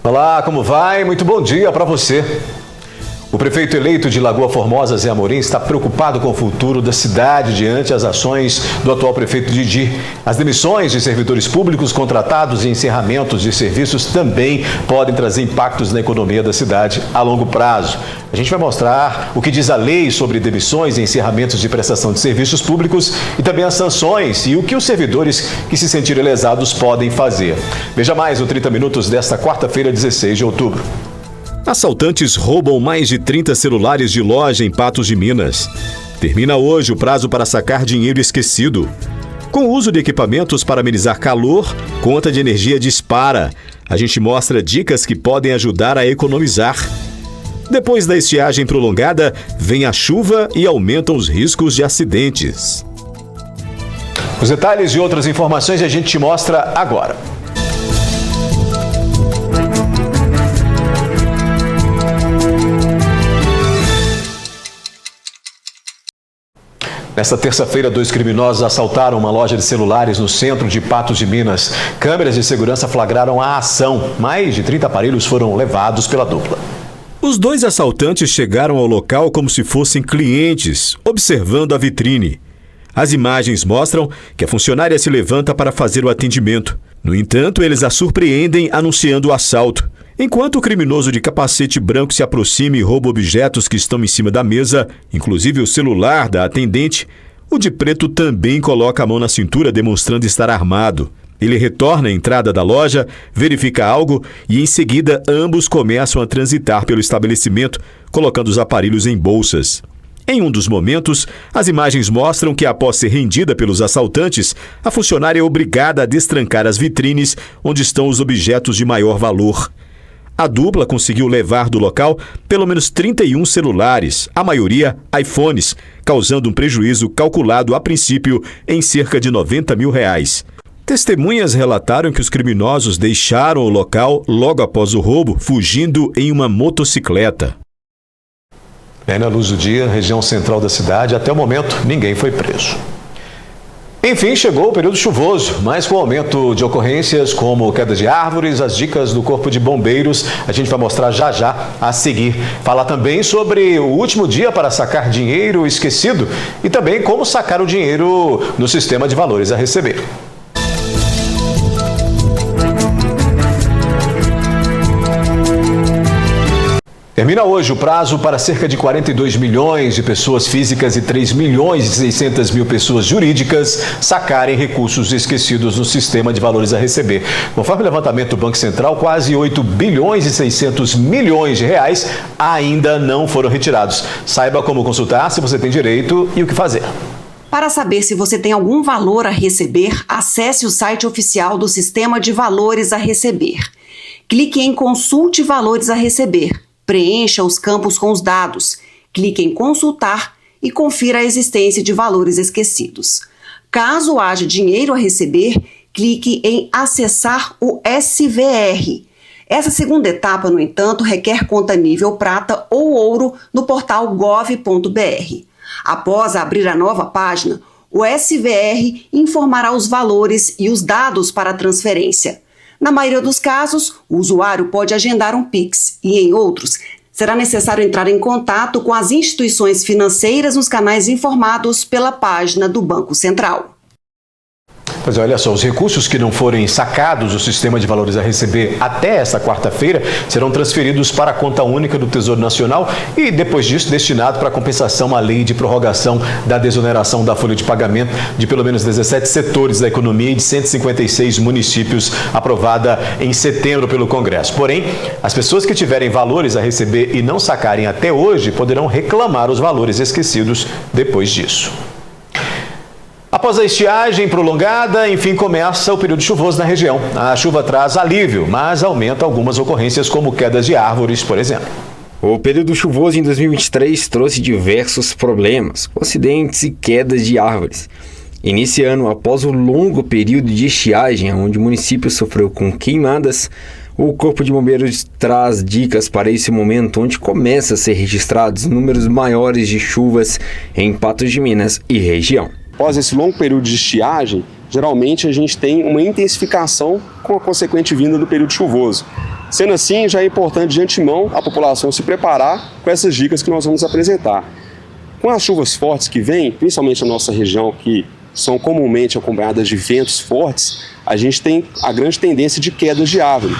Olá, como vai? Muito bom dia para você. O prefeito eleito de Lagoa Formosa, Zé Amorim, está preocupado com o futuro da cidade diante das ações do atual prefeito Didi. As demissões de servidores públicos contratados e encerramentos de serviços também podem trazer impactos na economia da cidade a longo prazo. A gente vai mostrar o que diz a lei sobre demissões e encerramentos de prestação de serviços públicos e também as sanções e o que os servidores que se sentirem lesados podem fazer. Veja mais no 30 Minutos desta quarta-feira, 16 de outubro. Assaltantes roubam mais de 30 celulares de loja em Patos de Minas. Termina hoje o prazo para sacar dinheiro esquecido. Com o uso de equipamentos para amenizar calor, conta de energia dispara. A gente mostra dicas que podem ajudar a economizar. Depois da estiagem prolongada, vem a chuva e aumentam os riscos de acidentes. Os detalhes e outras informações a gente te mostra agora. Nesta terça-feira, 2 criminosos assaltaram uma loja de celulares no centro de Patos de Minas. Câmeras de segurança flagraram a ação. Mais de 30 aparelhos foram levados pela dupla. Os dois assaltantes chegaram ao local como se fossem clientes, observando a vitrine. As imagens mostram que a funcionária se levanta para fazer o atendimento. No entanto, eles a surpreendem anunciando o assalto. Enquanto o criminoso de capacete branco se aproxima e rouba objetos que estão em cima da mesa, inclusive o celular da atendente, o de preto também coloca a mão na cintura demonstrando estar armado. Ele retorna à entrada da loja, verifica algo e em seguida ambos começam a transitar pelo estabelecimento, colocando os aparelhos em bolsas. Em um dos momentos, as imagens mostram que após ser rendida pelos assaltantes, a funcionária é obrigada a destrancar as vitrines onde estão os objetos de maior valor. A dupla conseguiu levar do local pelo menos 31 celulares, a maioria iPhones, causando um prejuízo calculado a princípio em cerca de R$90 mil. Testemunhas relataram que os criminosos deixaram o local logo após o roubo, fugindo em uma motocicleta. Na luz do dia, região central da cidade, até o momento ninguém foi preso. Enfim, chegou o período chuvoso, mas com o aumento de ocorrências como queda de árvores, as dicas do Corpo de Bombeiros, a gente vai mostrar já a seguir. Falar também sobre o último dia para sacar dinheiro esquecido e também como sacar o dinheiro no sistema de valores a receber. Termina hoje o prazo para cerca de 42 milhões de pessoas físicas e 3 milhões e 600 mil pessoas jurídicas sacarem recursos esquecidos no sistema de valores a receber. Conforme o levantamento do Banco Central, quase 8 bilhões e 600 milhões de reais ainda não foram retirados. Saiba como consultar, se você tem direito e o que fazer. Para saber se você tem algum valor a receber, acesse o site oficial do Sistema de Valores a Receber. Clique em Consulte Valores a Receber. Preencha os campos com os dados, clique em consultar e confira a existência de valores esquecidos. Caso haja dinheiro a receber, clique em acessar o SVR. Essa segunda etapa, no entanto, requer conta nível prata ou ouro no portal gov.br. Após abrir a nova página, o SVR informará os valores e os dados para a transferência. Na maioria dos casos, o usuário pode agendar um Pix e, em outros, será necessário entrar em contato com as instituições financeiras nos canais informados pela página do Banco Central. Pois olha só, os recursos que não forem sacados do sistema de valores a receber até esta quarta-feira serão transferidos para a conta única do Tesouro Nacional e, depois disso, destinado para a compensação à lei de prorrogação da desoneração da folha de pagamento de pelo menos 17 setores da economia e de 156 municípios, aprovada em setembro pelo Congresso. Porém, as pessoas que tiverem valores a receber e não sacarem até hoje poderão reclamar os valores esquecidos depois disso. Após a estiagem prolongada, enfim, começa o período chuvoso na região. A chuva traz alívio, mas aumenta algumas ocorrências como quedas de árvores, por exemplo. O período chuvoso em 2023 trouxe diversos problemas, com acidentes e quedas de árvores. Iniciando após o longo período de estiagem, onde o município sofreu com queimadas, o Corpo de Bombeiros traz dicas para esse momento onde começa a ser registrados números maiores de chuvas em Patos de Minas e região. Após esse longo período de estiagem, geralmente a gente tem uma intensificação com a consequente vinda do período chuvoso. Sendo assim, já é importante de antemão a população se preparar com essas dicas que nós vamos apresentar. Com as chuvas fortes que vêm, principalmente na nossa região, que são comumente acompanhadas de ventos fortes, a gente tem a grande tendência de quedas de árvore.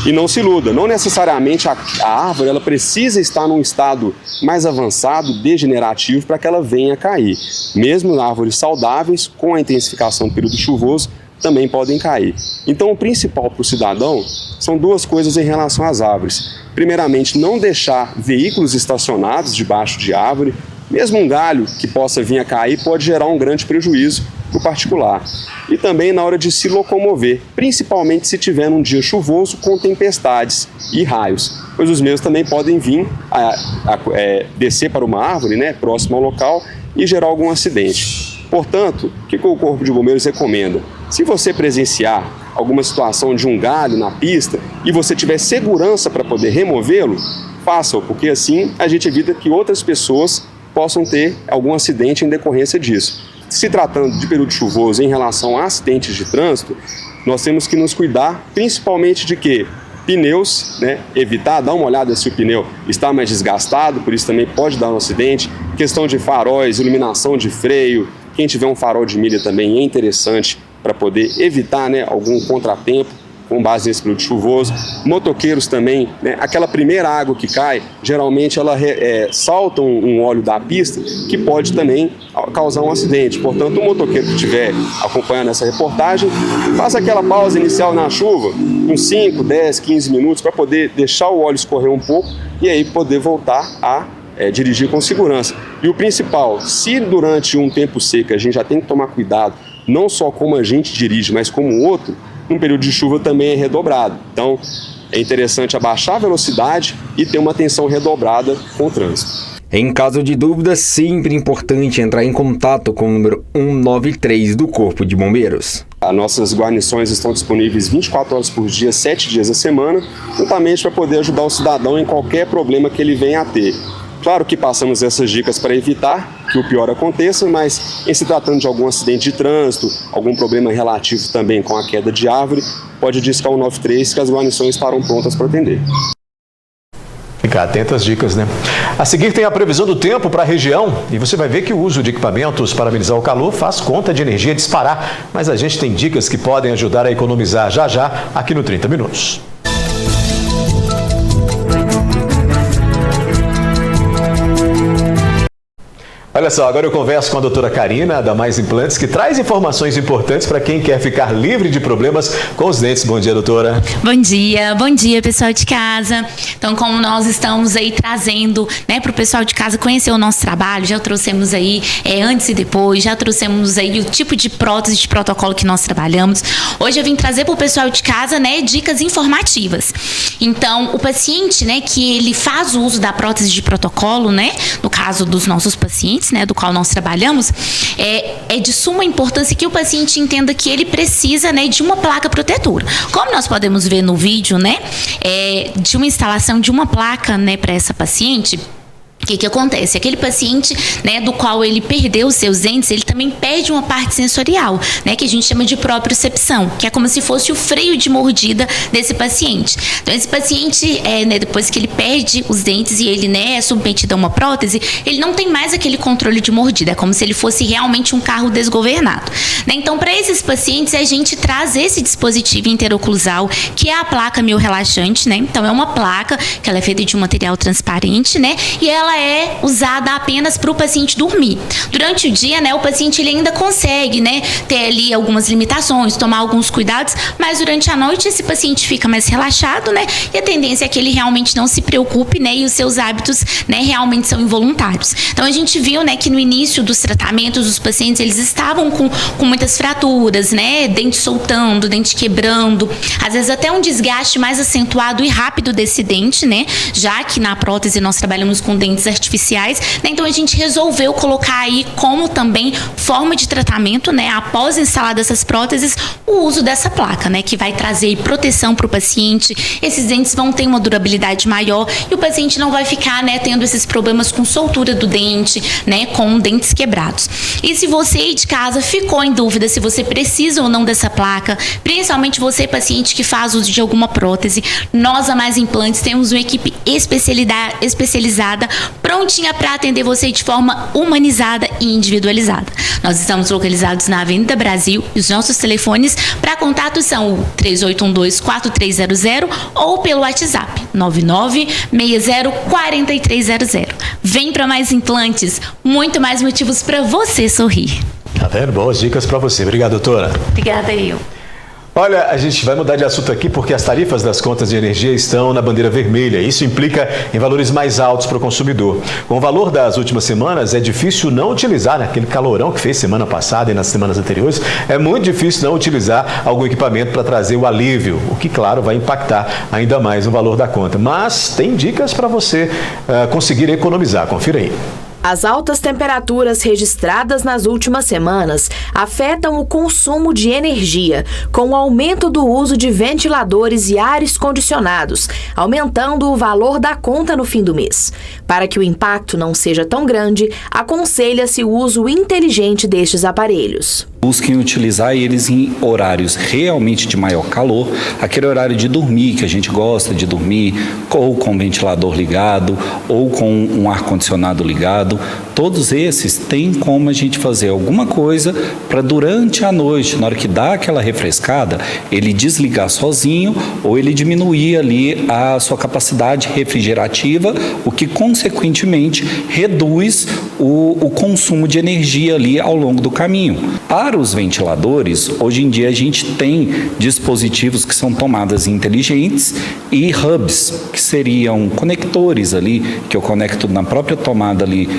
E não se iluda, não necessariamente a árvore ela precisa estar num estado mais avançado, degenerativo, para que ela venha a cair. Mesmo árvores saudáveis, com a intensificação do período chuvoso, também podem cair. Então, o principal para o cidadão são duas coisas em relação às árvores. Primeiramente, não deixar veículos estacionados debaixo de árvore. Mesmo um galho que possa vir a cair pode gerar um grande prejuízo para o particular. E também na hora de se locomover, principalmente se tiver um dia chuvoso com tempestades e raios, pois os mesmos também podem vir descer para uma árvore, né, próximo ao local e gerar algum acidente. Portanto, o que o Corpo de Bombeiros recomenda? Se você presenciar alguma situação de um galho na pista e você tiver segurança para poder removê-lo, faça-o, porque assim a gente evita que outras pessoas possam ter algum acidente em decorrência disso. Se tratando de período chuvoso em relação a acidentes de trânsito, nós temos que nos cuidar principalmente de que pneus, né, evitar, dar uma olhada se o pneu está mais desgastado, por isso também pode dar um acidente. Questão de faróis, iluminação de freio, quem tiver um farol de milha também é interessante para poder evitar, né, algum contratempo com base nesse período chuvoso. Motoqueiros também, né, aquela primeira água que cai, geralmente ela salta um óleo da pista que pode também causar um acidente. Portanto, o motoqueiro que estiver acompanhando essa reportagem, faça aquela pausa inicial na chuva, uns 5, 10, 15 minutos, para poder deixar o óleo escorrer um pouco e aí poder voltar a dirigir com segurança. E o principal, se durante um tempo seco a gente já tem que tomar cuidado, não só como a gente dirige, mas como o outro, num período de chuva também é redobrado. Então, é interessante abaixar a velocidade e ter uma atenção redobrada com o trânsito. Em caso de dúvida, sempre importante entrar em contato com o número 193 do Corpo de Bombeiros. As nossas guarnições estão disponíveis 24 horas por dia, 7 dias a semana, justamente para poder ajudar o cidadão em qualquer problema que ele venha a ter. Claro que passamos essas dicas para evitar que o pior aconteça, mas em se tratando de algum acidente de trânsito, algum problema relativo também com a queda de árvore, pode discar o 93 que as guarnições estarão prontas para atender. Ficar atento às dicas, né? A seguir tem a previsão do tempo para a região e você vai ver que o uso de equipamentos para amenizar o calor faz conta de energia disparar, mas a gente tem dicas que podem ajudar a economizar já aqui no 30 Minutos. Olha só, agora eu converso com a doutora Karina, da Mais Implantes, que traz informações importantes para quem quer ficar livre de problemas com os dentes. Bom dia, doutora. Bom dia, pessoal de casa. Então, como nós estamos aí trazendo, né, para o pessoal de casa conhecer o nosso trabalho, já trouxemos aí antes e depois, já trouxemos aí o tipo de prótese de protocolo que nós trabalhamos. Hoje eu vim trazer para o pessoal de casa, né, dicas informativas. Então, o paciente, né, que ele faz o uso da prótese de protocolo, né, no caso dos nossos pacientes, né, do qual nós trabalhamos, é de suma importância que o paciente entenda que ele precisa, né, de uma placa protetora. Como nós podemos ver no vídeo, né, de uma instalação de uma placa, né, para essa paciente. O que acontece? Aquele paciente, né, do qual ele perdeu os seus dentes, ele também perde uma parte sensorial, né, que a gente chama de propriocepção, que é como se fosse o freio de mordida desse paciente. Então, esse paciente, né, depois que ele perde os dentes e ele, né, é submetido a uma prótese, ele não tem mais aquele controle de mordida, é como se ele fosse realmente um carro desgovernado, né? Então, para esses pacientes, a gente traz esse dispositivo interoclusal, que é a placa miorrelaxante, né? Então, é uma placa que ela é feita de um material transparente, né, e ela é usada apenas para o paciente dormir. Durante o dia, né, o paciente ele ainda consegue, né, ter ali algumas limitações, tomar alguns cuidados, mas durante a noite esse paciente fica mais relaxado, né, e a tendência é que ele realmente não se preocupe, né, e os seus hábitos, né, realmente são involuntários. Então a gente viu, né, que no início dos tratamentos os pacientes eles estavam com muitas fraturas, né, dente soltando, dente quebrando, às vezes até um desgaste mais acentuado e rápido desse dente, né, já que na prótese nós trabalhamos com dentes valores artificiais, né? Então a gente resolveu colocar aí como também forma de tratamento, né, após instalar essas próteses, o uso dessa placa, né, que vai trazer proteção para o paciente. Esses dentes vão ter uma durabilidade maior e o paciente não vai ficar, né, tendo esses problemas com soltura do dente, né, com dentes quebrados. E se você aí de casa ficou em dúvida se você precisa ou não dessa placa, principalmente você, paciente que faz uso de alguma prótese, nós, a Mais Implantes, temos uma equipe especializada, prontinha para atender você de forma humanizada e individualizada. Nós estamos localizados na Avenida Brasil e os nossos telefones para contato são o 3812-4300 ou pelo WhatsApp 9960-4300. Vem para Mais Implantes, muito mais motivos para você sorrir. Tá vendo? Boas dicas para você. Obrigado, doutora. Obrigada, eu. Olha, a gente vai mudar de assunto aqui porque as tarifas das contas de energia estão na bandeira vermelha. Isso implica em valores mais altos para o consumidor. Com o valor das últimas semanas, é difícil não utilizar, né, aquele calorão que fez semana passada e nas semanas anteriores, é muito difícil não utilizar algum equipamento para trazer o alívio, o que, claro, vai impactar ainda mais no valor da conta. Mas tem dicas para você conseguir economizar. Confira aí. As altas temperaturas registradas nas últimas semanas afetam o consumo de energia, com o aumento do uso de ventiladores e ares condicionados, aumentando o valor da conta no fim do mês. Para que o impacto não seja tão grande, aconselha-se o uso inteligente destes aparelhos. Busquem utilizar eles em horários realmente de maior calor, aquele horário de dormir que a gente gosta de dormir, ou com o ventilador ligado, ou com um ar-condicionado ligado. Todos esses têm como a gente fazer alguma coisa para durante a noite, na hora que dá aquela refrescada, ele desligar sozinho ou ele diminuir ali a sua capacidade refrigerativa, o que consequentemente reduz o consumo de energia ali ao longo do caminho. Para os ventiladores, hoje em dia a gente tem dispositivos que são tomadas inteligentes e hubs, que seriam conectores ali, que eu conecto na própria tomada ali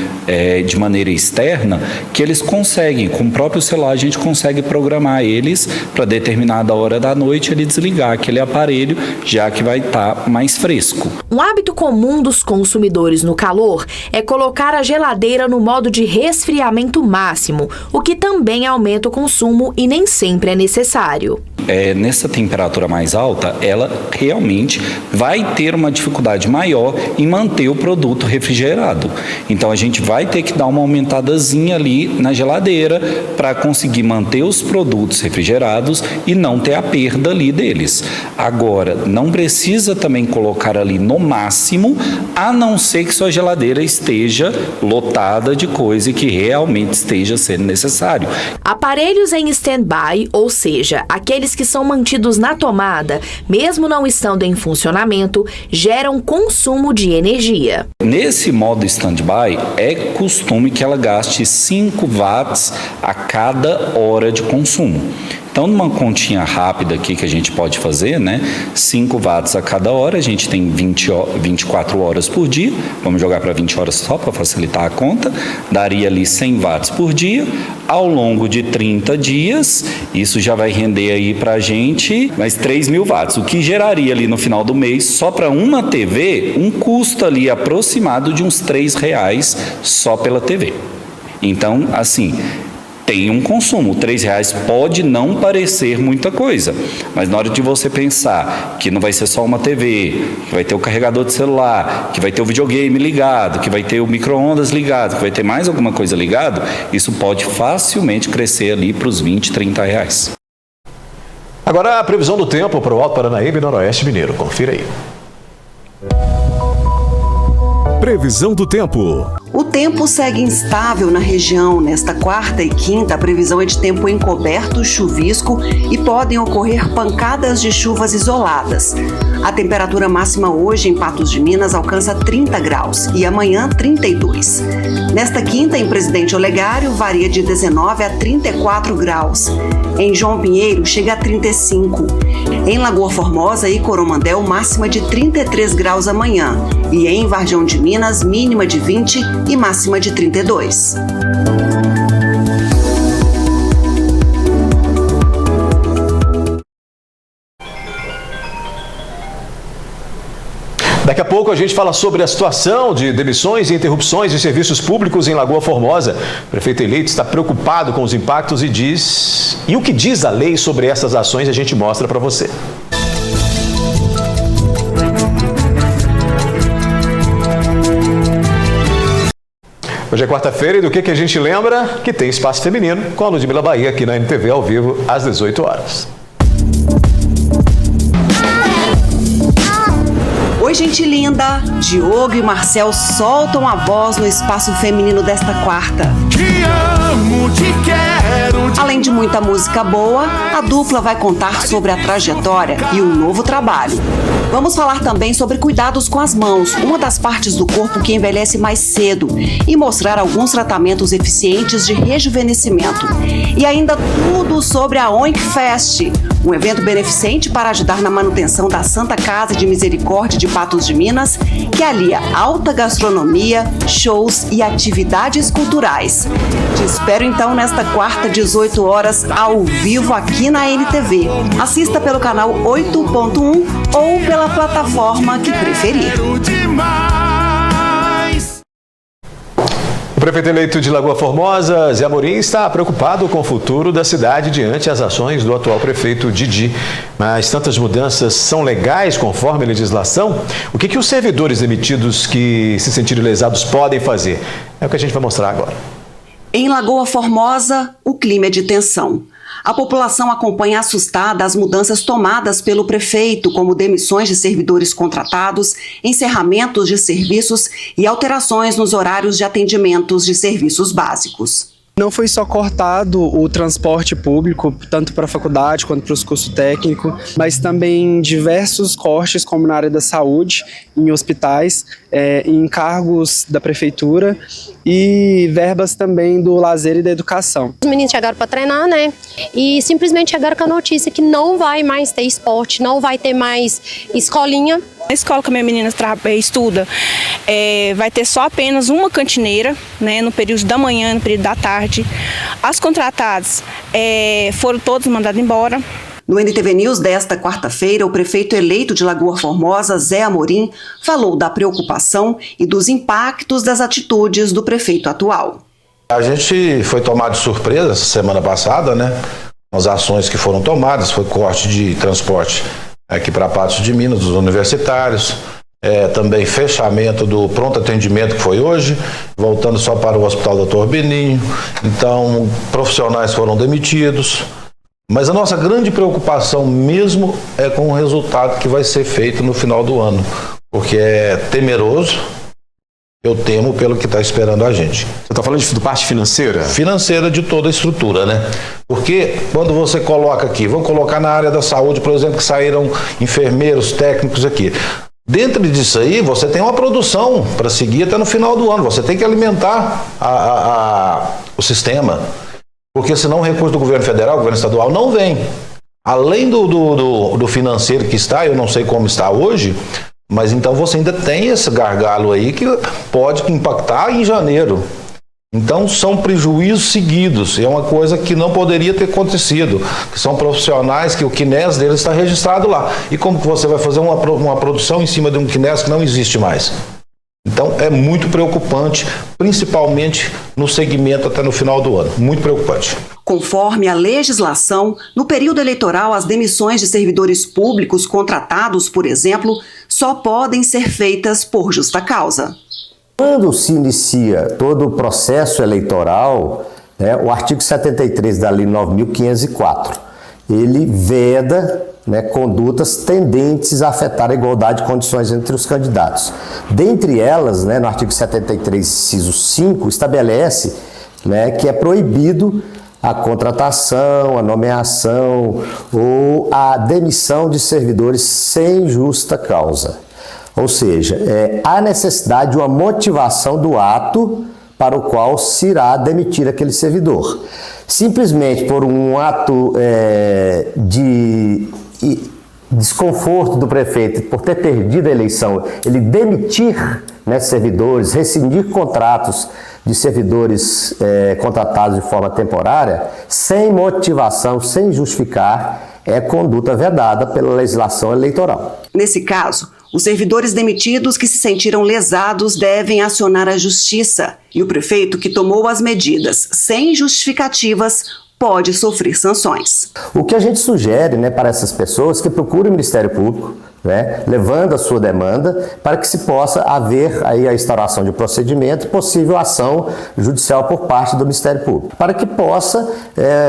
de maneira externa, que eles conseguem, com o próprio celular a gente consegue programar eles para determinada hora da noite ele desligar aquele aparelho, já que vai estar mais fresco. Um hábito comum dos consumidores no calor é colocar a geladeira no modo de resfriamento máximo, o que também aumenta o consumo e nem sempre é necessário. Nessa temperatura mais alta, ela realmente vai ter uma dificuldade maior em manter o produto refrigerado. Então a gente vai ter que dar uma aumentadazinha ali na geladeira para conseguir manter os produtos refrigerados e não ter a perda ali deles. Agora, não precisa também colocar ali no máximo, a não ser que sua geladeira esteja lotada de coisa que realmente esteja sendo necessário. Aparelhos em stand-by, ou seja, aqueles que são mantidos na tomada, mesmo não estando em funcionamento, geram consumo de energia. Nesse modo stand-by, é costume que ela gaste 5 watts a cada hora de consumo. Então, numa continha rápida aqui que a gente pode fazer, né? 5 watts a cada hora, a gente tem 24 horas por dia, vamos jogar para 20 horas só para facilitar a conta, daria ali 100 watts por dia, ao longo de 30 dias, isso já vai render aí para a gente mais 3.000 watts, o que geraria ali no final do mês, só para uma TV, um custo ali aproximado de uns R$3 só pela TV. Então, assim, tem um consumo, R$3 pode não parecer muita coisa, mas na hora de você pensar que não vai ser só uma TV, que vai ter o carregador de celular, que vai ter o videogame ligado, que vai ter o micro-ondas ligado, que vai ter mais alguma coisa ligado, isso pode facilmente crescer ali para os R$20, R$30. Agora a previsão do tempo para o Alto Paranaíba e Noroeste Mineiro. Confira aí. Previsão do tempo. O tempo segue instável na região. Nesta quarta e quinta, a previsão é de tempo encoberto, chuvisco e podem ocorrer pancadas de chuvas isoladas. A temperatura máxima hoje em Patos de Minas alcança 30 graus e amanhã 32. Nesta quinta, em Presidente Olegário, varia de 19 a 34 graus. Em João Pinheiro, chega a 35. Em Lagoa Formosa e Coromandel, máxima de 33 graus amanhã. E em Vargem de Minas, mínima de 20 e máxima de 32. Daqui a pouco a gente fala sobre a situação de demissões e interrupções de serviços públicos em Lagoa Formosa. O prefeito eleito está preocupado com os impactos e o que diz a lei sobre essas ações a gente mostra para você. Hoje é quarta-feira e do que a gente lembra? Que tem Espaço Feminino com a Ludmila Bahia aqui na NTV ao vivo às 18 horas. Oi, gente linda! Diogo e Marcel soltam a voz no Espaço Feminino desta quarta. Te amo, te quero. Além de muita música boa, a dupla vai contar sobre a trajetória e um novo trabalho. Vamos falar também sobre cuidados com as mãos, uma das partes do corpo que envelhece mais cedo, e mostrar alguns tratamentos eficientes de rejuvenescimento. E ainda tudo sobre a Oink Fest, um evento beneficente para ajudar na manutenção da Santa Casa de Misericórdia de Patos de Minas, que alia alta gastronomia, shows e atividades culturais. Te espero então nesta quarta, 18 horas, ao vivo aqui na NTV. Assista pelo canal 8.1 ou pela plataforma que preferir. O prefeito eleito de Lagoa Formosa, Zé Amorim, está preocupado com o futuro da cidade diante as ações do atual prefeito Didi. Mas tantas mudanças são legais conforme a legislação? O que os servidores demitidos que se sentirem lesados podem fazer? É o que a gente vai mostrar agora. Em Lagoa Formosa, o clima é de tensão. A população acompanha assustada as mudanças tomadas pelo prefeito, como demissões de servidores contratados, encerramentos de serviços e alterações nos horários de atendimentos de serviços básicos. Não foi só cortado o transporte público, tanto para a faculdade quanto para os cursos técnicos, mas também diversos cortes, como na área da saúde, em hospitais, em cargos da prefeitura e verbas também do lazer e da educação. Os meninos chegaram para treinar, né? E simplesmente chegaram com a notícia que não vai mais ter esporte, não vai ter mais escolinha. Na escola que a minha menina estuda, vai ter só apenas uma cantineira, né, no período da manhã e no período da tarde. As contratadas foram todas mandadas embora. No NTV News desta quarta-feira, o prefeito eleito de Lagoa Formosa, Zé Amorim, falou da preocupação e dos impactos das atitudes do prefeito atual. A gente foi tomado de surpresa essa semana passada, né? As ações que foram tomadas, foi corte de transporte aqui para Patos de Minas, dos universitários, também fechamento do pronto atendimento que foi hoje, voltando só para o Hospital Dr. Beninho. Então, profissionais foram demitidos. Mas a nossa grande preocupação mesmo é com o resultado que vai ser feito no final do ano, porque é temeroso, eu temo pelo que está esperando a gente. Você está falando de parte financeira? Financeira de toda a estrutura, né? Porque quando você coloca aqui, vamos colocar na área da saúde, por exemplo, que saíram enfermeiros, técnicos aqui. Dentro disso aí, você tem uma produção para seguir até no final do ano, você tem que alimentar o sistema. Porque senão o recurso do governo federal, governo estadual, não vem. Além do financeiro que está, eu não sei como está hoje, mas então você ainda tem esse gargalo aí que pode impactar em janeiro. Então são prejuízos seguidos, é uma coisa que não poderia ter acontecido, que são profissionais que o quinés deles está registrado lá. E como que você vai fazer uma produção em cima de um quinés que não existe mais? Então é muito preocupante, principalmente no segmento até no final do ano. Muito preocupante. Conforme a legislação, no período eleitoral, as demissões de servidores públicos contratados, por exemplo, só podem ser feitas por justa causa. Quando se inicia todo o processo eleitoral, o artigo 73 da Lei 9.504, ele veda condutas tendentes a afetar a igualdade de condições entre os candidatos. Dentre elas, no artigo 73, inciso 5, estabelece que é proibido a contratação, a nomeação ou a demissão de servidores sem justa causa. Ou seja, há necessidade de uma motivação do ato para o qual se irá demitir aquele servidor. Simplesmente por um ato de desconforto do prefeito por ter perdido a eleição, ele demitir servidores, rescindir contratos de servidores contratados de forma temporária, sem motivação, sem justificar, é conduta vedada pela legislação eleitoral. Nesse caso, Os servidores demitidos que se sentiram lesados devem acionar a justiça. E o prefeito que tomou as medidas sem justificativas pode sofrer sanções. O que a gente sugere, para essas pessoas que procurem o Ministério Público, levando a sua demanda para que se possa haver aí a instauração de procedimento e possível ação judicial por parte do Ministério Público, para que possa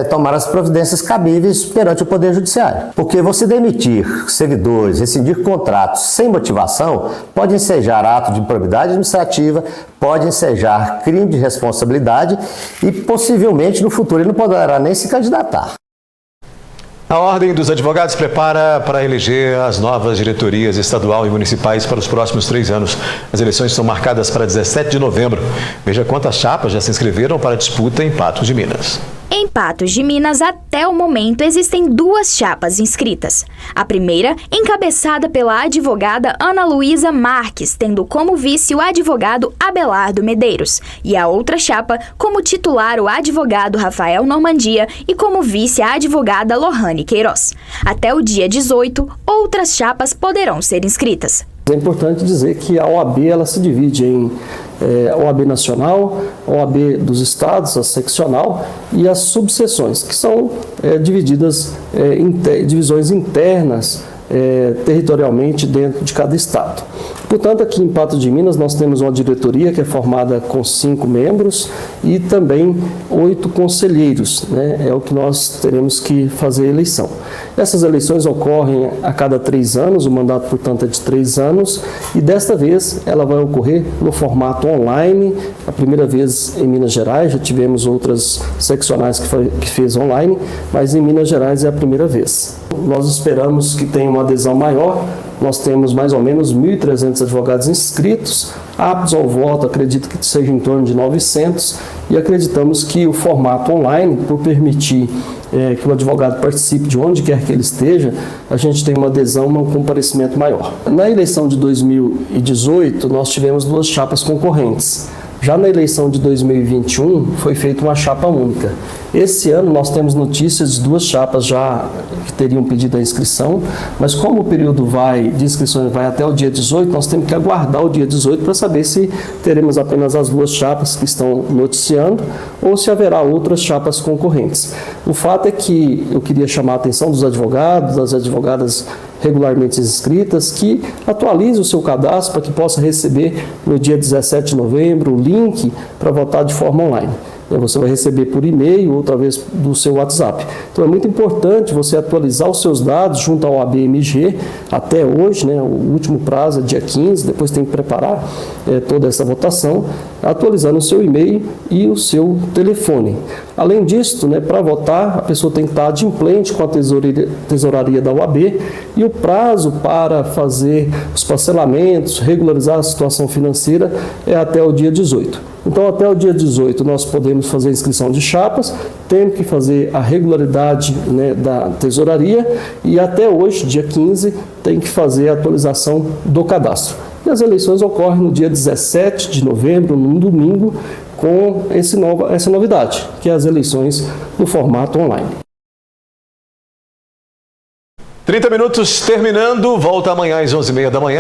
tomar as providências cabíveis perante o Poder Judiciário. Porque você demitir servidores, rescindir contratos sem motivação, pode ensejar ato de improbidade administrativa, pode ensejar crime de responsabilidade e possivelmente no futuro ele não poderá nem se candidatar. A Ordem dos Advogados prepara para eleger as novas diretorias estadual e municipais para os próximos 3 anos. As eleições são marcadas para 17 de novembro. Veja quantas chapas já se inscreveram para a disputa em Patos de Minas. Em Patos de Minas, até o momento, existem 2 chapas inscritas. A primeira, encabeçada pela advogada Ana Luísa Marques, tendo como vice o advogado Abelardo Medeiros. E a outra chapa, como titular o advogado Rafael Normandia e como vice a advogada Lohane Queiroz. Até o dia 18, outras chapas poderão ser inscritas. É importante dizer que a OAB ela se divide em OAB nacional, OAB dos estados, a seccional e as subseções, que são divididas em divisões internas territorialmente dentro de cada estado. Portanto, aqui em Patos de Minas nós temos uma diretoria que é formada com 5 membros e também 8 conselheiros, É o que nós teremos que fazer a eleição. Essas eleições ocorrem a cada 3 anos, o mandato, portanto, é de 3 anos e desta vez ela vai ocorrer no formato online, a primeira vez em Minas Gerais, já tivemos outras seccionais que fez online, mas em Minas Gerais é a primeira vez. Nós esperamos que tenha uma adesão maior, nós temos mais ou menos 1.300 advogados inscritos, aptos ao voto, acredito que seja em torno de 900, e acreditamos que o formato online, por permitir que o advogado participe de onde quer que ele esteja, a gente tem uma adesão, um comparecimento maior. Na eleição de 2018, nós tivemos 2 chapas concorrentes. Já na eleição de 2021, foi feita uma chapa única. Esse ano nós temos notícias de 2 chapas já que teriam pedido a inscrição, mas como o período de inscrições vai até o dia 18, nós temos que aguardar o dia 18 para saber se teremos apenas as 2 chapas que estão noticiando ou se haverá outras chapas concorrentes. O fato é que eu queria chamar a atenção dos advogados, das advogadas regularmente inscritas, que atualize o seu cadastro para que possa receber no dia 17 de novembro o link para votar de forma online. Você vai receber por e-mail ou talvez do seu WhatsApp. Então é muito importante você atualizar os seus dados junto ao ABMG até hoje, o último prazo é dia 15, depois tem que preparar toda essa votação, atualizando o seu e-mail e o seu telefone. Além disso, para votar, a pessoa tem que estar adimplente com a tesouraria da OAB e o prazo para fazer os parcelamentos, regularizar a situação financeira é até o dia 18. Então, até o dia 18, nós podemos fazer a inscrição de chapas, temos que fazer a regularidade da tesouraria e até hoje, dia 15, tem que fazer a atualização do cadastro. E as eleições ocorrem no dia 17 de novembro, num domingo, com essa novidade, que é as eleições no formato online. 30 minutos terminando, volta amanhã às 11h30 da manhã.